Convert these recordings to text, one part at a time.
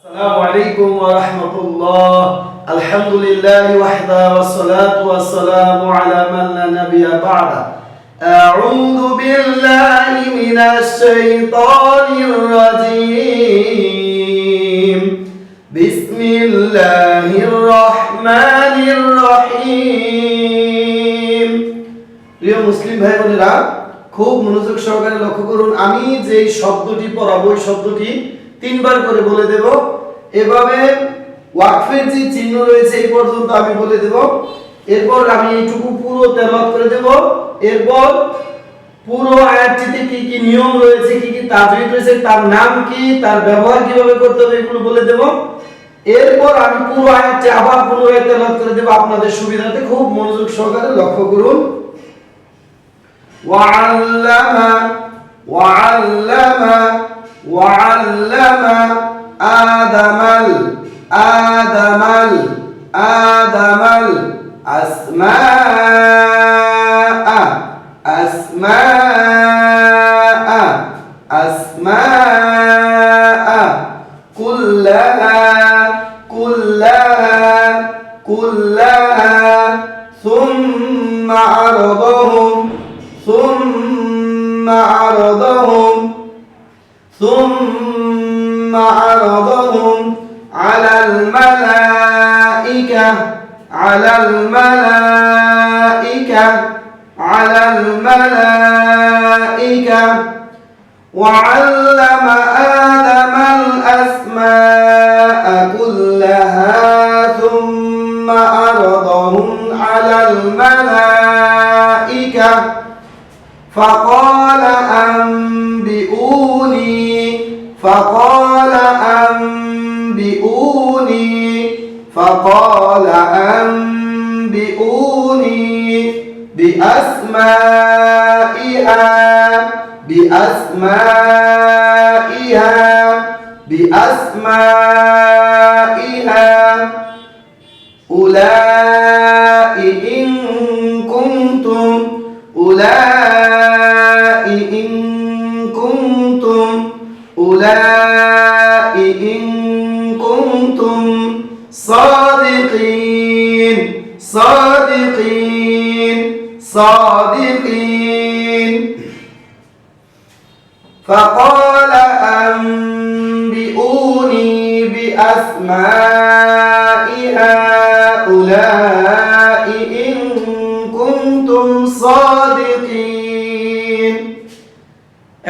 السلام عليكم ورحمة الله. الحمد لله وحده والصلاة والسلام على من لا نبي بعده. أعوذ بالله من الشيطان الرجيم. بسم الله الرحمن الرحيم. প্রিয় মুসলিম ভাই বোনেরা, খুব মনোযোগ সহকারে লক্ষ্য করুন। আমি যে শব্দটি পড়াবো এই শব্দটি তিনবার করে বলে দেব। এভাবে ওয়াকফের যে চিহ্ন রয়েছে এই পর্যন্ত আমি বলে দেব। এরপর আমি এইটুকু পুরো তেলাওয়াত করে দেব। এরপর পুরো আয়াতটিতে কি কি নিয়ম রয়েছে, কি কি তাজবিদ রয়েছে, তার নাম কি, তার ব্যবহার কিভাবে করতে হবে এগুলো বলে দেব। এরপর আমি পুরো আয়াতটি আবার পুনরায় তেলাওয়াত করে দেব আপনাদের সুবিধার্থে। খুব মনোযোগ সহকারে লক্ষ্য করুন। وعلم آدم الأسماء كلها ثم عرضهم على الملائكة وعلم آدم الأسماء كلها ثم عرضهم على الملائكة فقال أنبئوني بأسمائها أولئك إن كنتم صادقين. فقال أنبئوني بأسماء هؤلاء إن كنتم صادقين.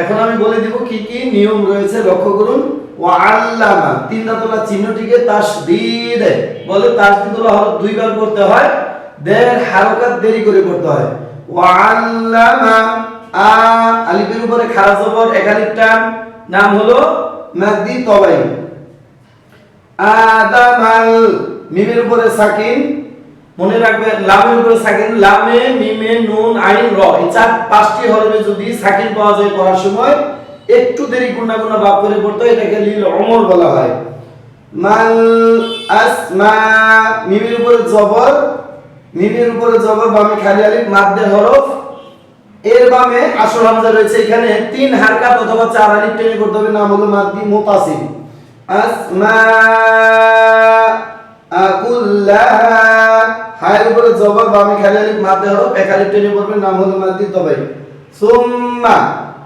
এখন আমি বলে দেব কি কি নিয়ম রয়েছে, লক্ষ্য করুন। ওয়াল্লামা তিন দাঁতওয়ালা চিহ্নটিকে তাসদীদ বলে। তাসদীদওয়ালা হরফ দুইবার করতে হয়, দের হারকাত দেরি করে করতে হয়। ওয়াল্লামা আলিফের উপরে খাড়া জবর এক আলিফ টান, নাম হলো মাদ্দি তবাই। আদামাল মিমের উপরে সাকিন, মনে রাখবেন লামের উপরে সাকিন, লামে মিমে নুন আইন র এই পাঁচটি হরফে যদি সাকিন পাওয়া যায় পড়ার সময় একটু দেরি গুণা ভাব করে পড়তে হয়, এটাকে লিল ওমর বলা হয়। মাল আসমা মিমের উপরে জবর, বামে খালি আলিফ মাদ্দে হরফ, এর বামে আসল হামজা রয়েছে। এখানে তিন হারকাত অথবা চার আলিফ টেনে করতে হবে, নাম হলো মাদ্দি মুতাসিল। আসমা কুল্লাহা হায়ের উপরে জবর, বামে খালি আলিফ মাদ্দে হরফ, এক আলিফ টেনে পড়বে, নাম হলো মাদ্দি তবাই। সুম্মা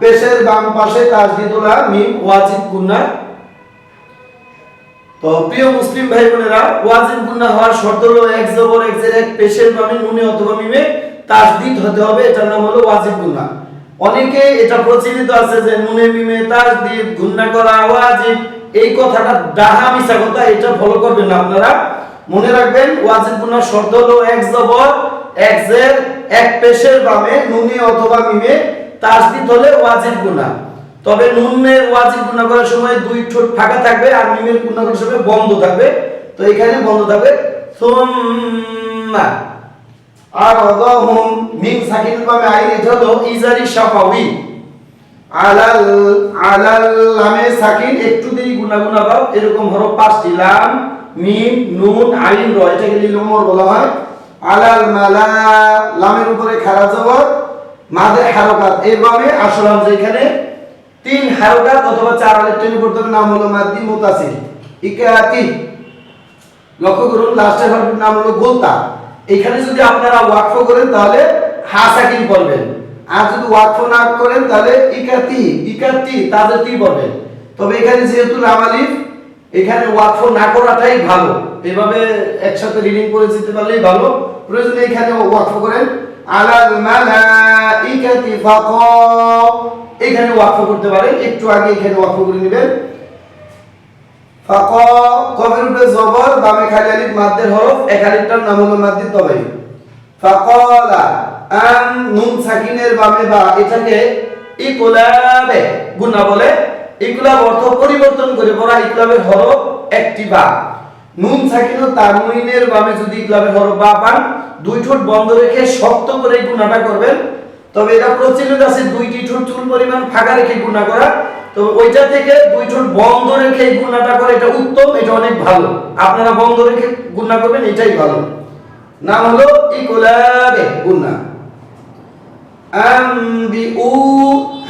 পেশের বাম পাশে তাসদীদুল মিম ওয়াজিব গুন্না। তো প্রিয় মুসলিম ভাই বোনেরা, ওয়াজিব গুন্না হওয়ার শর্ত হলো এক জবর এক জের এক পেশের বামে নুনে অথবা মিমে তাসদীদ হতে হবে, এটার নাম হলো ওয়াজিব গুন্না। অনেকে এটা প্রচলিত আছে যে নুনে মিমে তাসদীদ গুন্না করা ওয়াজিব, এই কথাটা ডাহা মিছা কথা, এটা ফলো করবেন না আপনারা। মনে রাখবেন ওয়াজিব গুন্নার শর্ত হলো এক জবর এক জের এক পেশের বামে নুনে অথবা মিমে তাসদীদ হলে ওয়াজিব গুনাহ। তবে নুনের ওয়াজিব গুনাহ করার সময় দুই ঠোঁট ফাঁকা থাকবে আর মিমের গুনাহ করার সময় বন্ধ থাকবে। তো এখানে বন্ধ থাকবে। সুম্মা আরাদাহুম মিম সাকিন বামে আইন, এটা হলো ইজারি শাফাউই। আলাল লামে সাকিন একটু দেরি গুনাহ ভাব, এরকম হরফ পাঁচটি, লাম মিম নুন আইন র, এটাকে লিল ওমর বলা হয়। আলাল মালা লামের উপরে খাড়া জবর, মাদে হারকাত, এর বামে আসল হামজা। এখানে তিন হারকাত অথবা চার আলিফ টেনে পড়তে হবে, নাম হলো মাদ্দি মুতাসিল। ইকাতি। লক্ষ্য করুন লাস্টের হরফের নাম হলো গোলতা। এখানে যদি আপনারা ওয়াকফ করেন তাহলে হা সাকিন পড়বেন, আর যদি ওয়াকফ না করেন তাহলে ইকাতি ইকাতি তাদের তি পড়বেন। তবে এখানে যেহেতু লাম আলিফ, এখানে ওয়াকফ না করাটাই ভালো, এভাবে একসাথে রিডিং করে যেতে পারলেই ভালো। প্রয়োজনে এখানে ওয়াকফ করেন আলাল মালাইকাতি ফাকা, এখানে ওয়াকফ করতে পারেন, একটু আগে এখানে ওয়াকফ করে নেবেন। ফাকা কফের উপরে জবর, বামে খালি আলিফ মাদ্দের হরফ, এক আলিফটার নাম হলো মাদ্দি তবাই। ফাকালা আন নুন সাকিনের বামে বা, এটাকে ইকলাবে গুণা বলে। ইকলাব অর্থ পরিবর্তন করে পড়া, ইকলাবের হরফ একটি বা। নুন সাকিন ও তানউইনের বামে যদি ইকলাবের হরফ বা পান, দুই ঠোঁট বন্ধ রেখে শক্ত করে গুণাটা করবেন। তবে এটা প্রচলিত আছে দুইটি ঠোঁট চুল পরিমাণ ফাঁকা রেখে গুণা করা, তো ওইটা থেকে দুই ঠোঁট বন্ধ রেখে গুণাটা করে এটা উত্তম, এটা অনেক ভালো। আপনারা বন্ধ রেখে গুণা করবেন, এটাই ভালো। নাম হলো ইকলাবে গুণা। আম্বিউ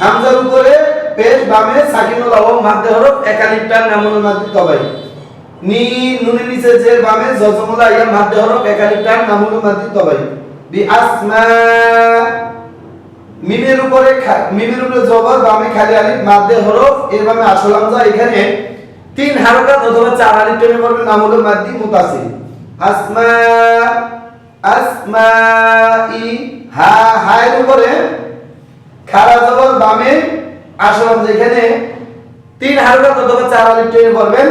হামজার উপরে পেশ বামে সাকিনুল আওয়াম মাদ্দে হরফ, এক আলিফটার নাম হলো মাদ্দি তবাই। নি নুনের নিচে জের বামে জজমুল আইয়া মাদ্দে হরফ, এক আলিফটার নাম হলো মাদ্দি তবাই। বি আসমা মিমের উপরে জবর, বামে খালি আলিফ মাদ্দে হরফ, এর বামে আসল হামজা। এখানে তিন হারকাত অথবা চার আলিফ টেনে পড়বে, নাম হলো মাদ্দি মুতাসিল। আসমা আসমাই হা হায়ের উপরে খাড়া জবর, বামে আসল হামজা। এখানে তিন হারকাত অথবা চার আলিফ টেনে পড়বেন,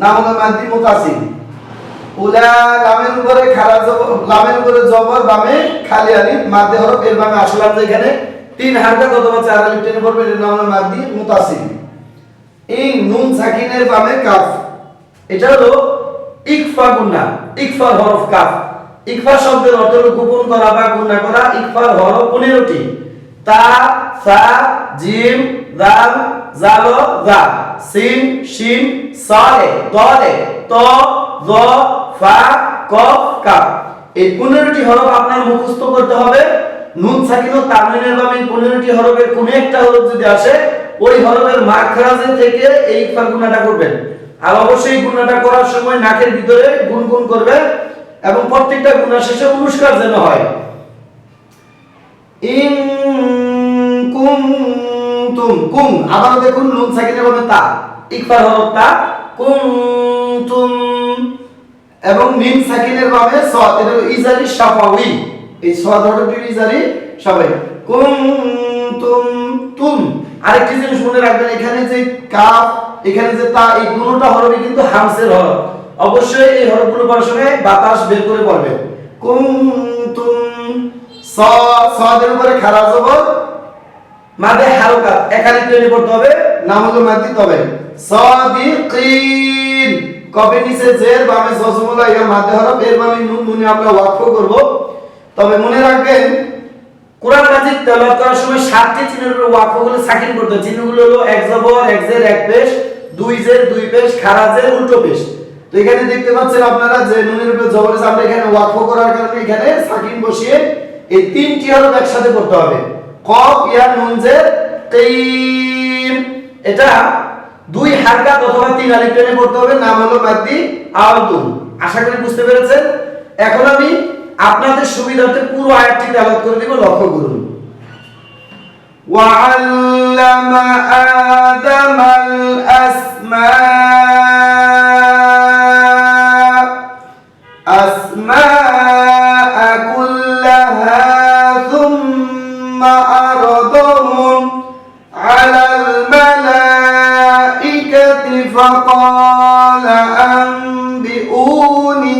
নাম হলো মাদ্দি মুতাসিল। উলা লামের উপরে খাড়া জবর, লামের উপরে জবর, বামে খালি আলিফ মাদ্দে হরফ, এর বামে আসল হামজা। এখানে তিন হারকাত অথবা চার আলিফ টেনে পড়বে, এর নাম হলো মাদ্দি মুতাসিল। ইন নুন সাকিনের বামে কাফ, এটা হলো ইকফা গুণা, ইকফার হরফ কাফ। ইকফা শব্দের অর্থ হলো গোপন করা বা গুণা করা। ইকফার হরফ 15টি, তা সা জিম দাল জাল যা, সিন শিন সালে দলে ত জ ফা কফ কাফ। এই 15টি হরফ আপনার মুখস্থ করতে হবে। নুন সাকিন ও তানউইনের বামে 15টি হরফের কোন একটা হরফ যদি আসে, ওই হরফের মাখরাজে থেকে এই ইকফা গুণাটা করবেন। আর অবশ্যই গুণাটা করার সময় নাকের ভিতরে গুনগুন করবেন, এবং প্রত্যেকটা গুণা শেষে অনুষ্কার যেন হয়। ইন কুনতুম কুম, আবার দেখুন নুন সাকিনের বামে তা, ইকফার হরফ তা, কুনতুম। এবং মিম সাকিনের বামে সাদ, এটা হলো ইজারি শাফাউই, এই সাদ হরফটি ইজারি শাফাউই। কুনতুম তুম। আরেকটি জিনিস মনে রাখবেন, এখানে যে কাফ, এখানে যে তা, এই দুটোটা হরফই কিন্তু হামসের হরফ। অবশ্যই এই হরফগুলো পড়ার সময় বাতাস বের করে পড়বেন। কুনতুম সাদের উপরে খাড়া জবর, মাদে হালকা, এক আলিফ টেনে পড়তে হবে, নাম হলো মাদ্দি তবে। সাদিকিন কফের নিচে জের, বামে জজমুল আইয়া মাদ্দে হরফ, এর বামে নুন, নুনে আমরা ওয়াকফ করব। তবে মনে রাখবেন কোরআন মাজিদ তেলাওয়াত করার সময় 7টি চিহ্নের উপরে ওয়াকফ করলে সাকিন করতে হয়। চিহ্নগুলো হলো এক জবর, এক জের, এক পেশ, দুই জের, দুই পেশ, খাড়া জের, উল্টো পেশ। তো এখানে দেখতে পাচ্ছেন আপনারা যে নুনের উপরে জবর আছে, আমরা এখানে ওয়াকফ করার কারণে এখানে সাকিন বসিয়ে এই তিনটি হরফ একসাথে পড়তে হবে। কফ ইয়া নুন জের কিম, এটা দুই হারকাত অথবা তিন আলিফ টেনে পড়তে হবে, নাম হলো মাদ্দি আওয়াতুন। আশা করি বুঝতে পেরেছেন। এখন আমি আপনাদের সুবিধার্থে পুরো আয়াতটি তেলাওয়াত করে দেব, লক্ষ্য করুন। ওয়াআল্লামা আদামাল আসমাআ কুল্লাহা সুম্মা আরাদাহুম আলাল মালাইকাতি ফাকালা আনবিউনি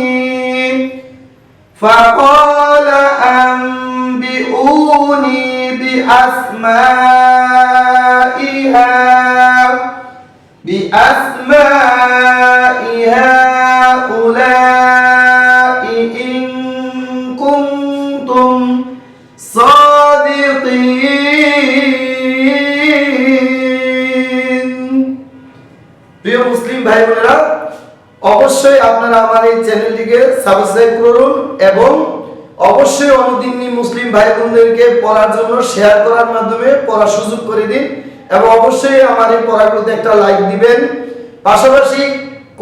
বিআসমাই হাউলাই ইন কুনতুম সাদিকিন। প্রিয় মুসলিম ভাই বোনেরা, অবশ্যই আপনারা আমার এই চ্যানেলটিকে সাবস্ক্রাইব করুন এবং অবশ্যই অনুদিনী মুসলিম ভাই বোনদেরকে পড়ার জন্য শেয়ার করার মাধ্যমে পড়ার সুযোগ করে দিন, এবং অবশ্যই আমার এই পড়াগুলোতে একটা লাইক দিবেন। পাশাপাশি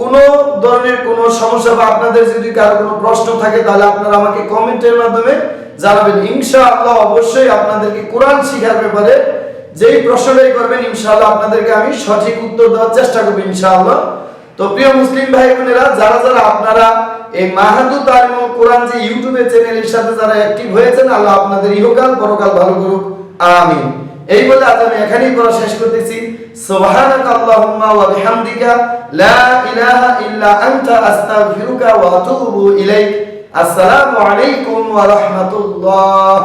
কোনো ধরনের কোনো সমস্যা বা আপনাদের যদি কারো কোনো প্রশ্ন থাকে তাহলে আপনারা আমাকে কমেন্টের মাধ্যমে জানাবেন। ইনশাআল্লাহ অবশ্যই আপনাদেরকে কোরআন শিখার ব্যাপারে যেই প্রশ্নটাই করবেন ইনশাআল্লাহ আপনাদেরকে আমি সঠিক উত্তর দেওয়ার চেষ্টা করব ইনশাআল্লাহ। তো প্রিয় মুসলিম ভাই বোনেরা, যারা যারা আপনারা এই মাহাদু তালিমুল কোরআন যে ইউটিউবে চ্যানেলের সাথে যারা অ্যাক্টিভ হয়েছেন, আল্লাহ আপনাদের ইহকাল পরকাল ভালো করুক, আমিন। এই বলে আজ আমি এখানেই পড়া শেষ করতেছি। সুবহানাকা আল্লাহুম্মা ওয়া বিহামদিকা লা ইলাহা ইল্লা আনতা আস্তাগফিরুকা ওয়া আতুবু ইলাইক। আসসালামু আলাইকুম ওয়া রাহমাতুল্লাহ।